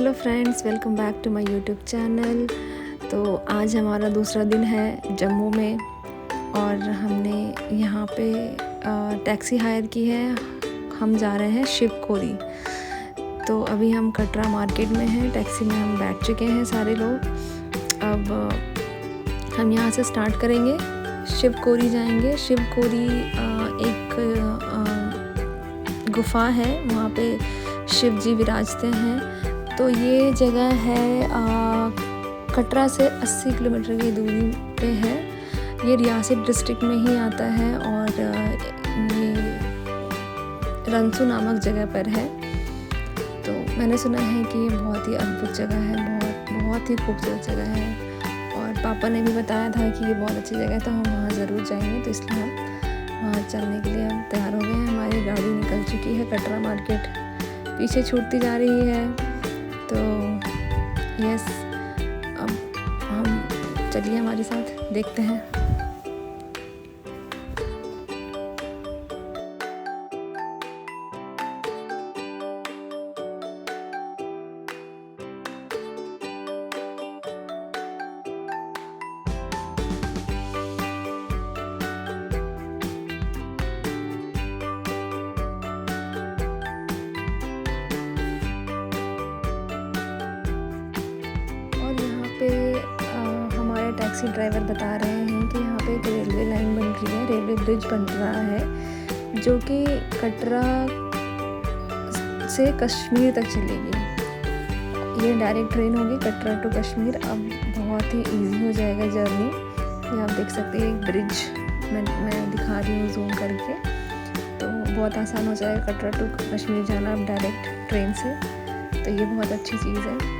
Hello friends, welcome back to my YouTube channel. तो आज हमारा दूसरा दिन है जम्मू में और हमने यहाँ पे टैक्सी हायर की है। हम जा रहे हैं शिवखोरी। तो अभी हम कटरा मार्केट में हैं, टैक्सी में हम बैठ चुके हैं सारे लोग। अब हम यहाँ से स्टार्ट करेंगे, शिवखोरी जाएंगे। शिवखोरी एक गुफा है, वहाँ पे शिव जी विराजते हैं। तो ये जगह है कटरा से 80 किलोमीटर की दूरी पे है। ये रियासी डिस्ट्रिक्ट में ही आता है और ये रंसू नामक जगह पर है। तो मैंने सुना है कि ये बहुत ही अद्भुत जगह है, बहुत ही खूबसूरत जगह है और पापा ने भी बताया था कि ये बहुत अच्छी जगह है, तो हम वहाँ ज़रूर जाएंगे। तो इसलिए हम वहाँ चलने के लिए हम तैयार हो गए हैं। हमारी गाड़ी निकल चुकी है, कटरा मार्केट पीछे छूटती जा रही है। तो यस, अब हम चलिए हमारे साथ देखते हैं। हमारे टैक्सी ड्राइवर बता रहे हैं कि यहाँ पे एक रेलवे लाइन बन रही है, रेलवे ब्रिज बन रहा है जो कि कटरा से कश्मीर तक चलेगी। ये डायरेक्ट ट्रेन होगी कटरा टू कश्मीर। अब बहुत ही इजी हो जाएगा जर्नी। ये आप देख सकते हैं, एक ब्रिज मैं दिखा रही हूँ जूम करके। तो बहुत आसान हो जाएगा कटरा टू कश्मीर जाना अब डायरेक्ट ट्रेन से। तो ये बहुत अच्छी चीज़ है।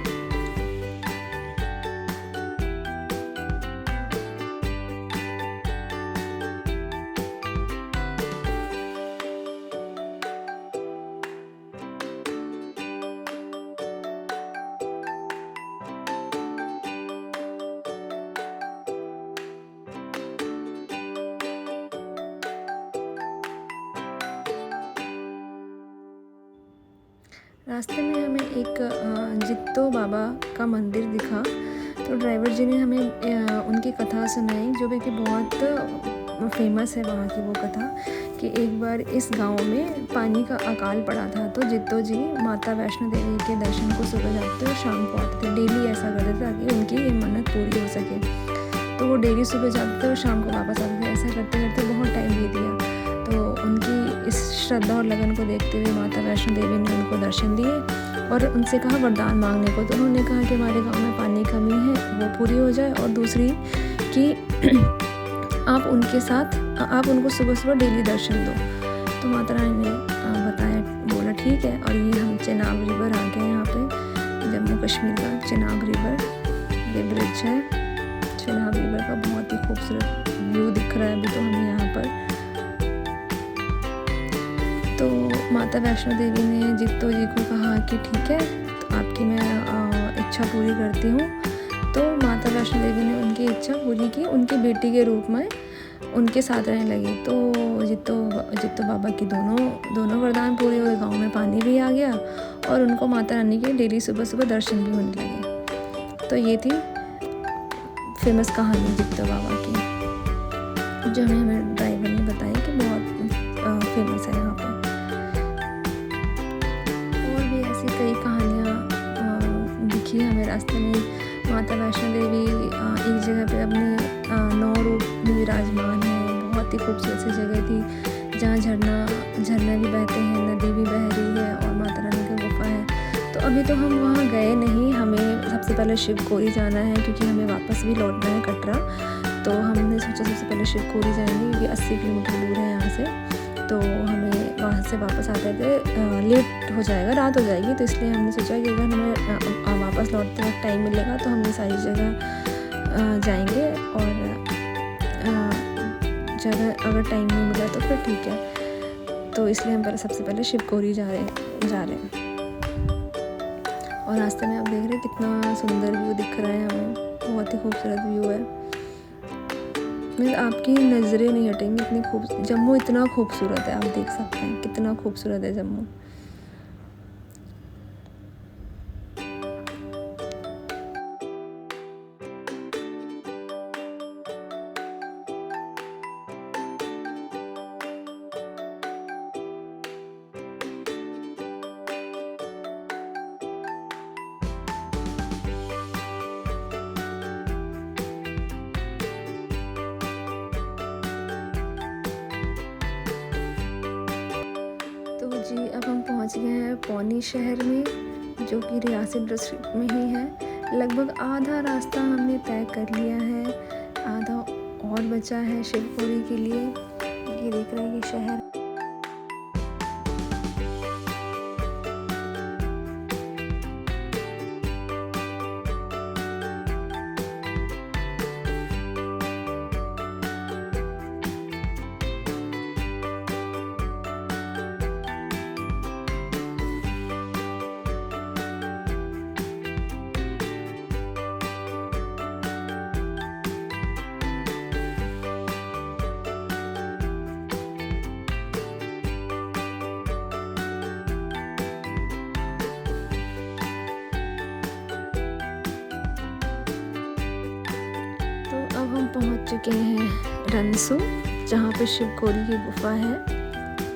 रास्ते में हमें एक जित्तो बाबा का मंदिर दिखा। तो ड्राइवर जी ने हमें उनकी कथा सुनाई, जो भी कि बहुत फेमस है वहाँ की वो कथा, कि एक बार इस गांव में पानी का अकाल पड़ा था। तो जित्तो जी माता वैष्णो देवी के दर्शन को सुबह जाते और शाम को आते थे। डेली ऐसा करते थे ताकि उनकी ये मन्नत पूरी हो सके। तो वो डेली सुबह जाते थे और शाम को वापस आते थे। ऐसा करते करते बहुत टाइम बीत गया। तो उनकी इस श्रद्धा और लगन को देखते हुए माता वैष्णो देवी ने उनको दर्शन दिए और उनसे कहा वरदान मांगने को। तो उन्होंने कहा कि हमारे गांव में पानी की कमी है, वो पूरी हो जाए, और दूसरी कि आप उनको सुबह सुबह डेली दर्शन दो। तो माता रानी ने बोला ठीक है। और ये हम चेनाब रिवर आ गए, यहाँ पे जम्मू कश्मीर का चेनाब रिवर, ये ब्रिज है चेनाब रिवर का। बहुत ही खूबसूरत व्यू दिख रहा है अभी तो हमें यहाँ पर। तो माता वैष्णो देवी ने जित्तो जी को कहा कि ठीक है, तो आपकी मैं इच्छा पूरी करती हूँ। तो माता वैष्णो देवी ने उनकी इच्छा पूरी की, उनकी बेटी के रूप में उनके साथ रहने लगी। तो जित्तो बाबा की दोनों वरदान पूरे हुए, गांव में पानी भी आ गया और उनको माता रानी के डेली सुबह सुबह दर्शन भी होने लगे। तो ये थी फेमस कहानी जित्तो बाबा की, जो हमें ड्राइवर ने बताई कि बहुत फेमस है यहाँ पे। कई कहानियाँ दिखी हमें रास्ते में। माता वैष्णो देवी एक जगह पे अपने 9 रूप में विराजमान है। बहुत ही खूबसूरत सी जगह थी जहाँ झरना भी बहते हैं, नदी भी बह रही है और माता रानी का गुफा है। तो अभी तो हम वहाँ गए नहीं, हमें सबसे पहले शिवखोरी जाना है क्योंकि हमें वापस भी लौटना है कटरा। तो हमने सोचा सबसे पहले शिवखोरी जाएंगे क्योंकि 80 किलोमीटर दूर है यहाँ से। तो हमें वहाँ से वापस आते थे लेट हो जाएगा, रात हो जाएगी। तो इसलिए हमने सोचा कि अगर हमें वापस लौटते वक्त टाइम मिलेगा तो हम ये सारी जगह जाएंगे, और जगह अगर टाइम नहीं मिला तो फिर ठीक है। तो इसलिए हम सबसे पहले शिवखोरी जा रहे हैं। और रास्ते में आप देख रहे हैं कितना सुंदर व्यू दिख रहा है हमें, बहुत ही खूबसूरत व्यू है। आपकी नज़रें नहीं हटेंगी, इतनी जम्मू इतना खूबसूरत है। आप देख सकते हैं कितना खूबसूरत है जम्मू। पहुंच गए हैं पौनी शहर में, जो कि रियासी डिस्ट्रिक्ट में ही है। लगभग आधा रास्ता हमने तय कर लिया है, आधा और बचा है शिवपुरी के लिए। ये देख रहे हैं ये शहर। अब हम पहुंच चुके हैं रनसू, जहाँ पे शिवखोरी की गुफा है।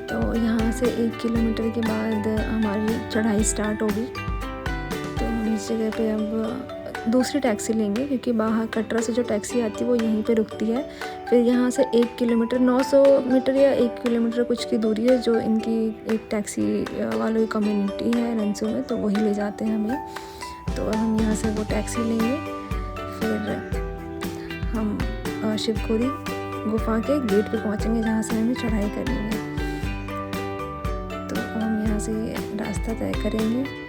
तो यहाँ से 1 किलोमीटर के बाद हमारी चढ़ाई स्टार्ट होगी। तो हम इस जगह पे अब दूसरी टैक्सी लेंगे, क्योंकि बाहर कटरा से जो टैक्सी आती है वो यहीं पे रुकती है। फिर यहाँ से 1 किलोमीटर 900 मीटर या 1 किलोमीटर कुछ की दूरी है, जो इनकी एक टैक्सी वालों की कम्युनिटी है रनसू में, तो वही ले जाते हैं हमें। तो अब हम यहाँ से वो टैक्सी लेंगे, फिर हम शिवखोरी गुफा के गेट पे पहुंचेंगे, जहाँ से हमें चढ़ाई करनी है। तो हम यहाँ से रास्ता तय करेंगे।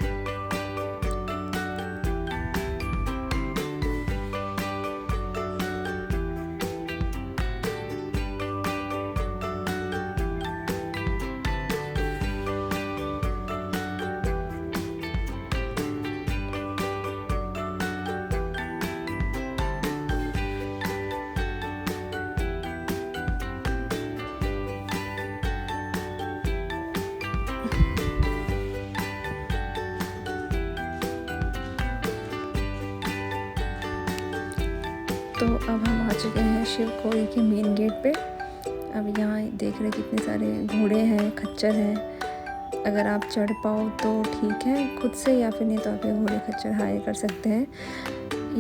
तो अब हम आ चुके हैं शिवखोरी के मेन गेट पे। अब यहाँ देख रहे कितने सारे घोड़े हैं, खच्चर हैं। अगर आप चढ़ पाओ तो ठीक है खुद से, या फिर नहीं तो आप ये घोड़े खच्चर हायर कर सकते हैं।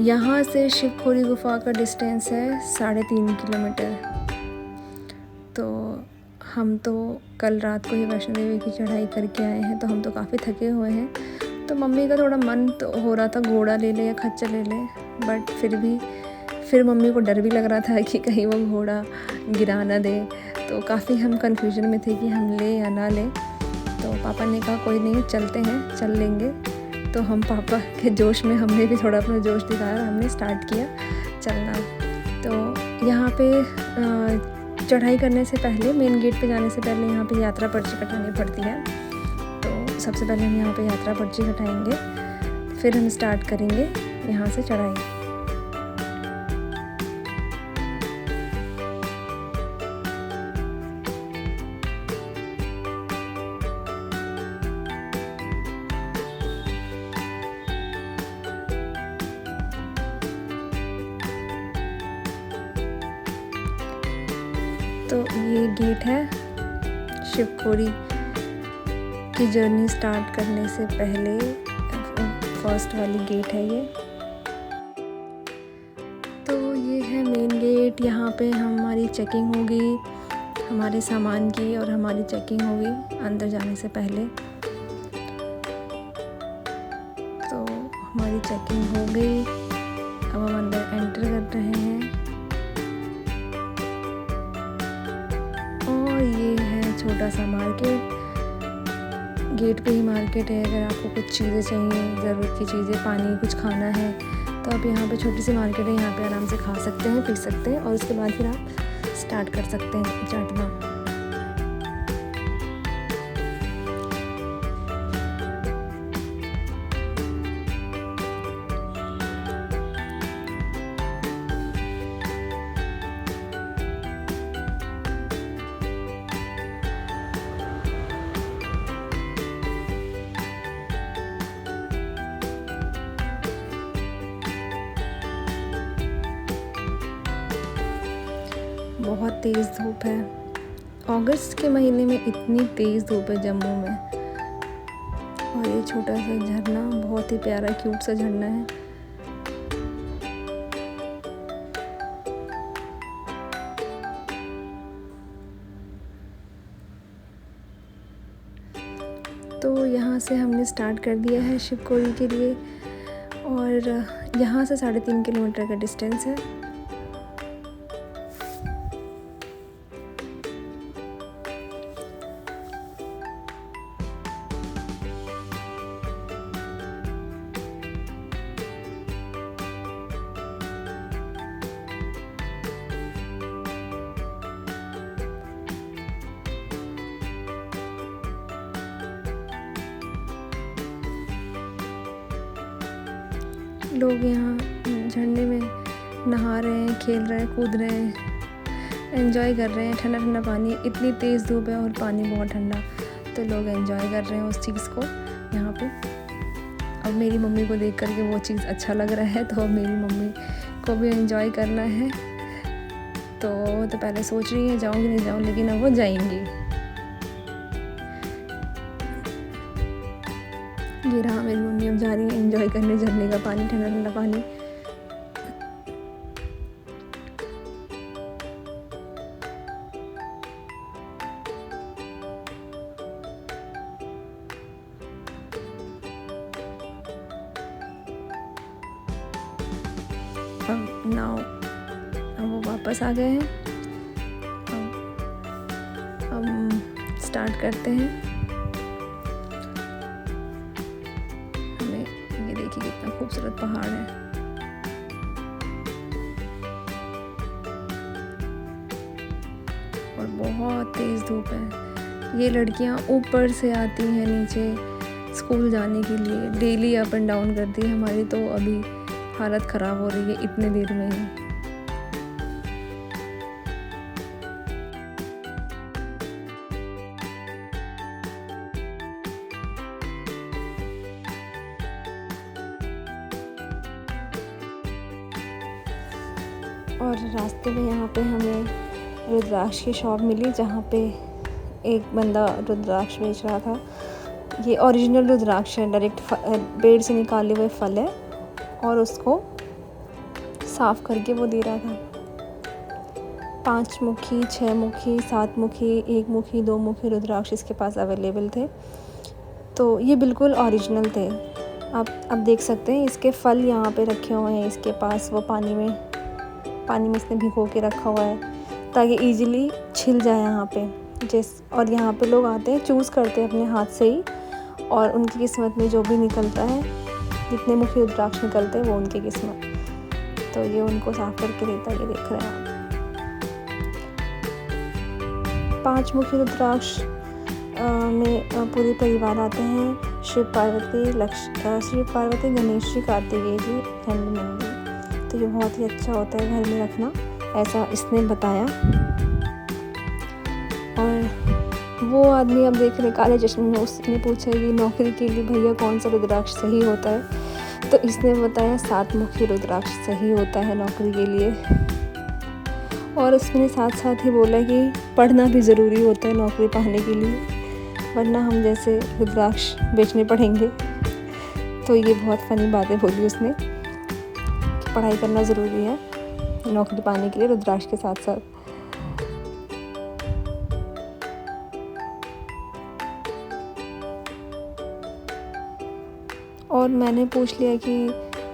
यहाँ से शिवखोरी गुफा का डिस्टेंस है 3.5 किलोमीटर। तो हम तो कल रात को ही वैष्णो देवी की चढ़ाई करके आए हैं, तो हम तो काफ़ी थके हुए हैं। तो मम्मी का थोड़ा मन तो हो रहा था घोड़ा ले ले या खच्चर ले ले, बट फिर मम्मी को डर भी लग रहा था कि कहीं वो घोड़ा गिरा ना दे। तो काफ़ी हम कंफ्यूजन में थे कि हम ले या ना ले। तो पापा ने कहा कोई नहीं, चलते हैं, चल लेंगे। तो हम पापा के जोश में हमने भी थोड़ा अपना जोश दिखाया, हमने स्टार्ट किया चलना। तो यहाँ पे चढ़ाई करने से पहले, मेन गेट पे जाने से पहले यहाँ पे यात्रा पर्ची कटानी पड़ती है। तो सबसे पहले हम यहाँ पे यात्रा पर्ची कटाएंगे, फिर हम स्टार्ट करेंगे यहाँ से चढ़ाई। तो ये गेट है शिवखोरी की जर्नी स्टार्ट करने से पहले, फर्स्ट वाली गेट है ये। तो ये है मेन गेट। यहाँ पे हमारी चेकिंग होगी, हमारे सामान की और हमारी चेकिंग होगी अंदर जाने से पहले। तो हमारी चेकिंग हो गई, अब हम अंदर एंटर कर रहे हैं। ये है छोटा सा मार्केट, गेट पे ही मार्केट है। अगर आपको कुछ चीज़ें चाहिए, ज़रूरत की चीज़ें, पानी, कुछ खाना है, तो आप यहाँ पे छोटी सी मार्केट है, यहाँ पे आराम से खा सकते हैं, पी सकते हैं, और उसके बाद फिर आप स्टार्ट कर सकते हैं चढ़ना। बहुत तेज़ धूप है, अगस्त के महीने में इतनी तेज़ धूप है जम्मू में। और ये छोटा सा झरना, बहुत ही प्यारा क्यूट सा झरना है। तो से हमने स्टार्ट कर दिया है शिवखोड़ी के लिए, और यहाँ से 3.5 किलोमीटर का डिस्टेंस है। लोग यहाँ झरने में नहा रहे हैं, खेल रहे हैं, कूद रहे हैं, एंजॉय कर रहे हैं। ठंडा ठंडा पानी, इतनी तेज़ धूप है और पानी बहुत ठंडा, तो लोग एंजॉय कर रहे हैं उस चीज़ को यहाँ पे। अब मेरी मम्मी को देख करके वो चीज़ अच्छा लग रहा है, तो अब मेरी मम्मी को भी एंजॉय करना है। तो पहले सोच रही है जाऊँ कि नहीं जाऊँ, लेकिन अब वो जाएंगी। ये रहा मेरी मम्मी अब जा रही है एंजॉय करने झरने का पानी, ठंडा ठंडा पानी। अब वो वापस आ गए हैं। अब स्टार्ट करते हैं। हमें ये देखिए कितना खूबसूरत पहाड़ है। और बहुत तेज़ धूप है। ये लड़कियां ऊपर से आती हैं नीचे स्कूल जाने के लिए, डेली अप एंड डाउन करती है। हमारी तो अभी हालत ख़राब हो रही है इतने देर में ही। और रास्ते में यहाँ पे हमें रुद्राक्ष की शॉप मिली, जहाँ पे एक बंदा रुद्राक्ष बेच रहा था। ये ओरिजिनल रुद्राक्ष है, डायरेक्ट पेड़ से निकाले हुए फल है, और उसको साफ़ करके वो दे रहा था। 5 मुखी, 6 मुखी, 7 मुखी, 1 मुखी, 2 मुखी रुद्राक्ष इसके पास अवेलेबल थे। तो ये बिल्कुल ओरिजिनल थे। आप देख सकते हैं इसके फल यहाँ पे रखे हुए हैं इसके पास। वो पानी में इसने भिगो के रखा हुआ है ताकि इजीली छिल जाए यहाँ पे। और यहाँ पे लोग आते हैं, चूज़ करते हैं अपने हाथ से ही, और उनकी किस्मत में जो भी निकलता है, जितने मुखी रुद्राक्ष निकलते हैं वो उनकी किस्मत। तो ये उनको साफ करके देता है, ये देख रहे हैं आप। 5 मुखी रुद्राक्ष में पूरे परिवार आते हैं। शिव पार्वती, गणेश जी, कार्तिकेय जी एंड नंदी। तो ये बहुत ही अच्छा होता है घर में रखना, ऐसा इसने बताया। और वो आदमी अब देख रहे काले चश्मे में, उसने पूछा कि नौकरी के लिए भैया कौन सा रुद्राक्ष सही होता है, तो इसने बताया 7 मुखी रुद्राक्ष सही होता है नौकरी के लिए। और उसने साथ साथ ही बोला कि पढ़ना भी ज़रूरी होता है नौकरी पाने के लिए, वरना हम जैसे रुद्राक्ष बेचने पड़ेंगे। तो ये बहुत फ़नी बातें बोली उसने, पढ़ाई करना ज़रूरी है नौकरी पाने के लिए रुद्राक्ष के साथ साथ। और मैंने पूछ लिया कि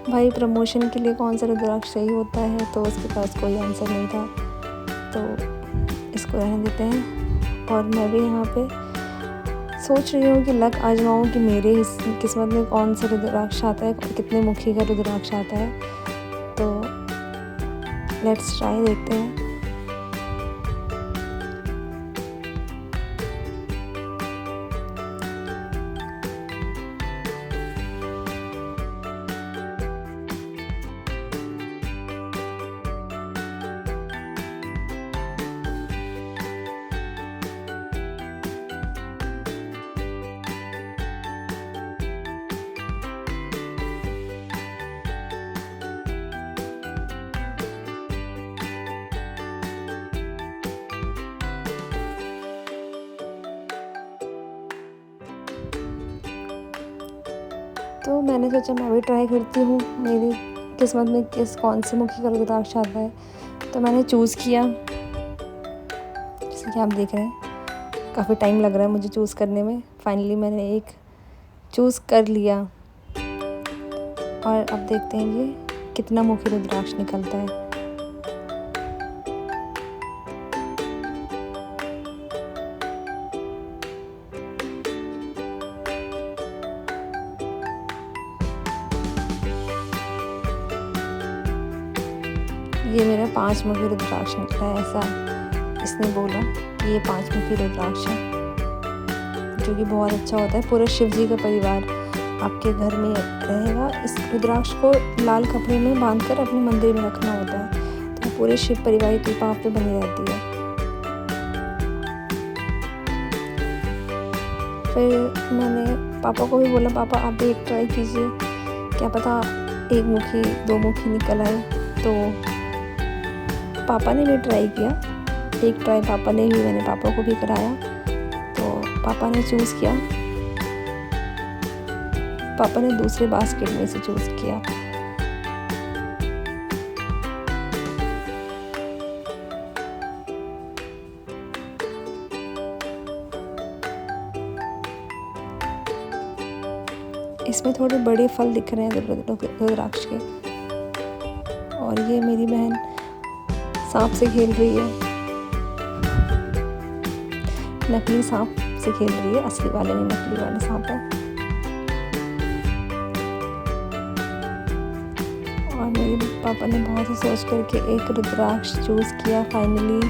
भाई प्रमोशन के लिए कौन सा रुद्राक्ष सही होता है, तो उसके पास कोई आंसर नहीं था, तो इसको रहने देते हैं। और मैं भी यहाँ पे सोच रही हूँ कि लक आजमाऊँ कि मेरे किस्मत में कौन सा रुद्राक्ष आता है, कितने मुखी का रुद्राक्ष आता है। तो लेट्स ट्राई, देखते हैं। तो मैंने सोचा मैं भी ट्राई करती हूँ, मेरी किस्मत में कौन से मुखी का रुद्राक्ष आता है। तो मैंने चूज़ किया, जैसे कि आप देख रहे हैं काफ़ी टाइम लग रहा है मुझे चूज़ करने में। फाइनली मैंने एक चूज़ कर लिया। और अब देखते हैं ये कितना मुखी रुद्राक्ष निकलता है। ये मेरा 5 मुखी रुद्राक्ष निकला है, ऐसा इसने बोला कि ये 5 मुखी रुद्राक्ष है, जो कि बहुत अच्छा होता है। पूरा शिव जी का परिवार आपके घर में रहेगा। इस रुद्राक्ष को लाल कपड़े में बांधकर अपने मंदिर में रखना होता है, तो पूरे शिव परिवार की कृपा आप पे बनी रहती है। फिर मैंने पापा को भी बोला, पापा आप भी एक ट्राई कीजिए, क्या पता 1 मुखी 2 मुखी निकल आए। तो पापा ने भी ट्राई किया, एक ट्राई पापा ने भी, मैंने पापा को भी कराया। तो पापा ने चूज़ किया, पापा ने दूसरे बास्केट में से चूज़ किया। इसमें थोड़े बड़े फल दिख रहे हैं रुद्राक्ष के। और ये मेरी बहन सांप से खेल रही है, नकली सांप से खेल रही है, असली वाले नहीं, नकली वाले सांप है। और मेरे पापा ने बहुत ही सोच करके एक रुद्राक्ष चूज़ किया फाइनली।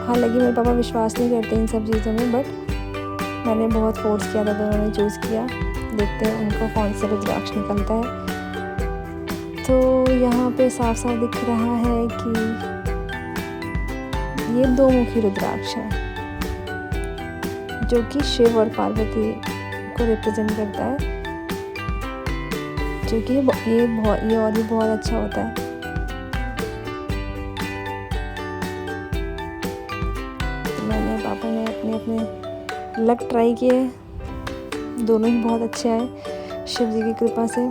हालांकि मेरे पापा विश्वास नहीं करते इन सब चीज़ों में, बट मैंने बहुत फोर्स किया था तो उन्होंने चूज़ किया। देखते हैं उनको कौन सा रुद्राक्ष निकलता है। तो यहाँ पे साफ साफ दिख रहा है कि ये 2 मुखी रुद्राक्ष है, जो कि शिव और पार्वती को रिप्रेजेंट करता है, जो कि ये और भी बहुत अच्छा होता है। तो मैंने पापा ने अपने लक ट्राई किए, दोनों ही बहुत अच्छे आए शिव जी की कृपा से,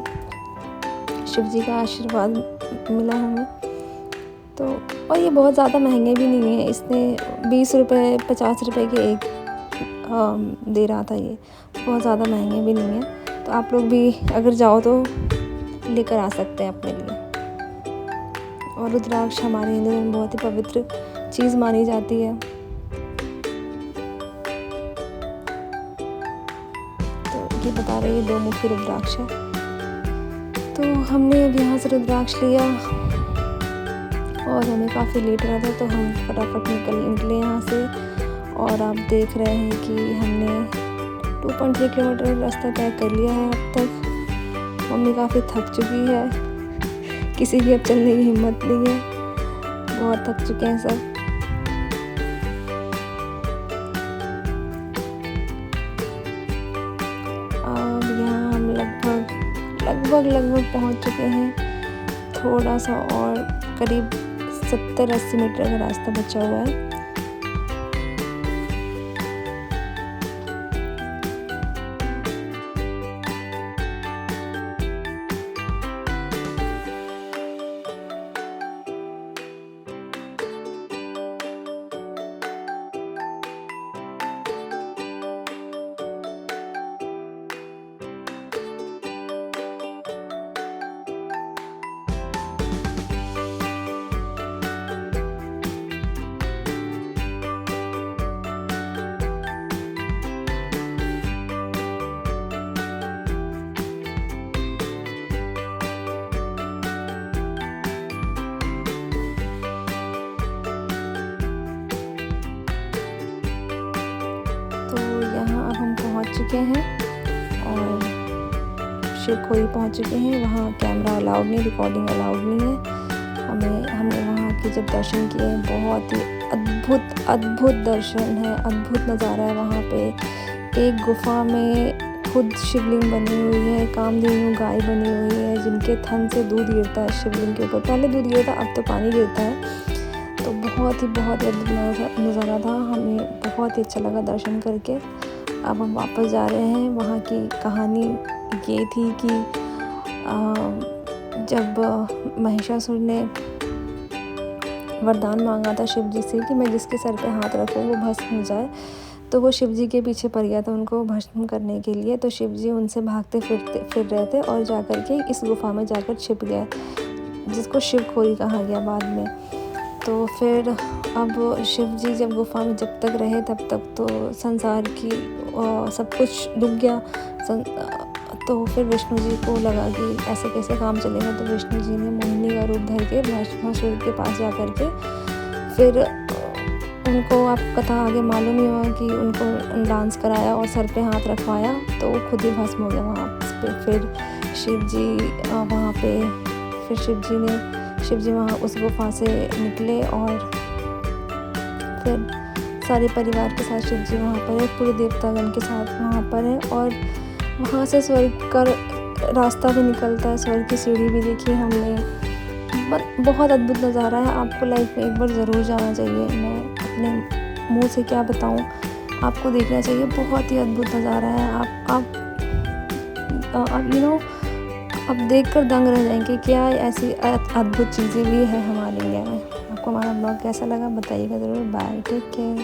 शिव जी का आशीर्वाद मिला हमें। तो और ये बहुत ज़्यादा महंगे भी नहीं है, इसने 20 रुपये 50 रुपये के एक दे रहा था, ये बहुत ज़्यादा महंगे भी नहीं है। तो आप लोग भी अगर जाओ तो लेकर आ सकते हैं अपने लिए। और रुद्राक्ष हमारे हिंदू में बहुत ही पवित्र चीज़ मानी जाती है। तो ये बता रहे हैं 2 मुखी रुद्राक्ष है। तो हमने अब यहाँ से रुद्राक्ष लिया और हमें काफ़ी लेट रहा था, तो हम फटाफट निकले यहाँ से। और आप देख रहे हैं कि हमने 2.3 किलोमीटर रास्ता तय कर लिया है अब तक। मम्मी काफ़ी थक चुकी है, किसी की अब चलने की हिम्मत नहीं है, बहुत थक चुके हैं सब। अब यहाँ हम लगभग पहुँच चुके हैं। थोड़ा सा और करीब 70-80 मीटर का रास्ता बचा हुआ है। पहुंच चुके हैं और शिवखोरी पहुंच चुके हैं। वहाँ कैमरा अलाउड नहीं, रिकॉर्डिंग अलाउड नहीं है। हमने वहाँ के जब दर्शन किए, बहुत ही अद्भुत दर्शन है, अद्भुत नज़ारा है। वहाँ पे एक गुफा में खुद शिवलिंग बनी हुई है, कामधेनु गाय बनी हुई है, जिनके थन से दूध गिरता है शिवलिंग के ऊपर। पहले दूध गिरता, अब तो पानी गिरता है। तो बहुत ही अद्भुत नज़ारा था, हमें बहुत ही अच्छा लगा दर्शन करके। अब हम वापस जा रहे हैं। वहाँ की कहानी ये थी कि जब महिषासुर ने वरदान मांगा था शिव जी से कि मैं जिसके सर पे हाथ रखूँ वो भस्म हो जाए, तो वो शिव जी के पीछे पड़ गया था उनको भस्म करने के लिए। तो शिव जी उनसे भागते फिर रहे थे और जाकर के इस गुफ़ा में जाकर छिप गए, जिसको शिवखोरी कहा गया बाद में। तो फिर अब शिव जी जब गुफ़ा में जब तक रहे तब तक तो संसार की सब कुछ डूब गया। तो फिर विष्णु जी को लगा कि ऐसे कैसे काम चलेगा। तो विष्णु जी ने मोहिनी का रूप धर के भस्मासुर के पास जा कर के फिर उनको, आप कथा आगे मालूम ही होगा कि उनको डांस कराया और सर पे हाथ रखवाया, तो वो खुद ही भस्म हो गया वहाँ पे। फिर शिव जी वहाँ पे फिर शिव जी वहाँ उस गुफ़ा से निकले और फिर सारे परिवार के साथ शिव जी वहाँ पर है, पूरे देवतागण के साथ वहाँ पर है। और वहाँ से स्वर्ग का रास्ता भी निकलता है, स्वर्ग की सीढ़ी भी देखी हमने। बहुत अद्भुत नज़ारा है, आपको लाइफ में एक बार ज़रूर जाना चाहिए। मैं अपने मुंह से क्या बताऊँ, आपको देखना चाहिए, बहुत ही अद्भुत नज़ारा है। आप अब देखकर दंग रह जाएंगे, क्या ऐसी अद्भुत चीज़ें भी है हमारे इंडिया में। आपको हमारा ब्लॉग कैसा लगा बताइएगा ज़रूर। Bye, take care.